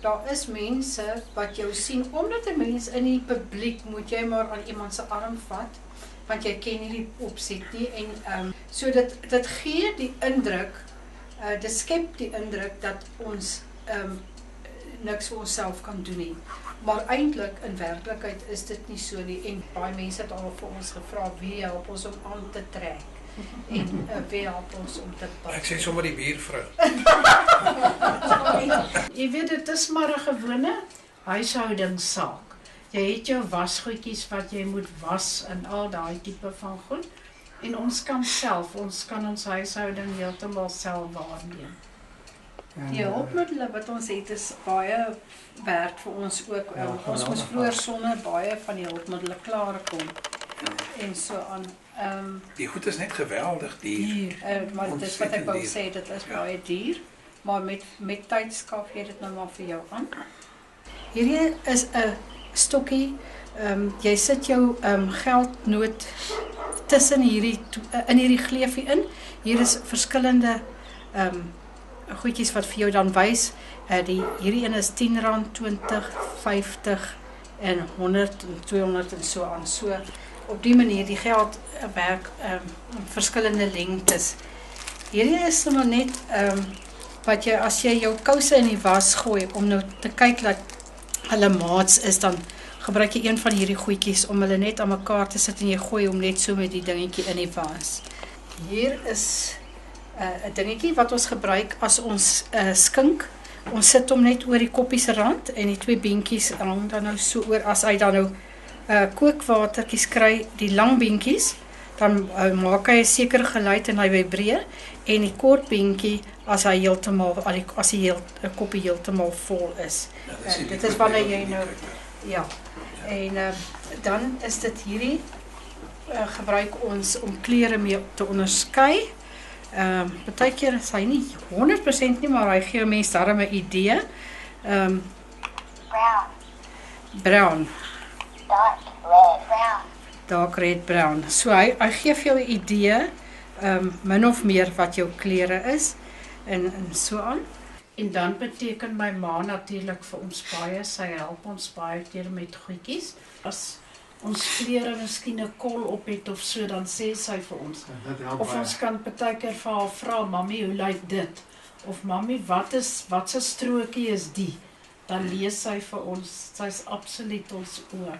daar is mense wat jou sien, omdat 'n mens in die publiek moet jy maar aan iemand se arm vat, want jy ken nie die opset nie, en so dit gee die indruk, dit skep die indruk dat ons niks vir onsself kan doen nie. Maar eintlik, in werklikheid is dit nie so nie, en baie mense het al vir ons gevra, wie help ons om aan te trek, en wie help ons om te bak. Ek sê sommer die buurvrou. Jy weet, dit is maar 'n gewone huishoudingssaak. Jy het jou wasgoedjies wat jy moet was en al daai tipe van goed. En ons kan ons huishouding heeltemal self waarneem. Die hulpmiddele wat ons het is baie werd vir ons ook. Ons moes vroeër sonder baie van die hulpmiddele klaarkom. En so aan. Die goed is net geweldig duur. Maar dit is wat ek wou sê, dit is baie duur. Maar met tyd skaf jy dit nou maar vir jou aan. Hierdie is 'n stokkie. Jy sit jou geldnoot tussen in hierdie gleufie in. Hier is verskillende goedjies wat vir jou dan wys. Hierdie een is R10, 20, 50 en 100 en 200 en so aan. So op die manier die geld werk verskillende lengtes. Hierdie is nou net wat jy as jy jou kouse in die was gooi om nou te kyk dat hulle maats is, dan gebruik jy een van hierdie goedjies om hulle net aan mekaar te sit en jy gooi hom net so met die dingetjie in die was. Hier is 'n dingetjie wat ons gebruik as ons skink. Ons sit hom net oor die koppie se rand en die twee beentjies hang dan nou so oor. As hy dan nou kookwatertjies kry, die lang beentjies, dan maak hy 'n sekere geluid en hy vibreer, en die kort beentjie as hy heeltemal as die koppie heeltemal vol is. Dit is wanneer jy nou ja. En dan is dit hierdie gebruik ons om klere mee te onderskei. Partykeer is hy nie 100% nie, maar hy gee mense darm 'n idee. Brown. Dark red brown. So hy gee vir jou 'n idee, min of meer wat jou klere is en so aan. En dan beteken my ma natuurlik vir ons baie, sy help ons baie keer met goedjies. As ons klere miskien 'n kol op het of so, dan sê sy vir ons. Of ons kan partykeer vir haar vra, "Mami, hoe lyk dit?" Of "Mami, wat se strokie is die?" Dan lees sy vir ons, sy's absoluut ons oor.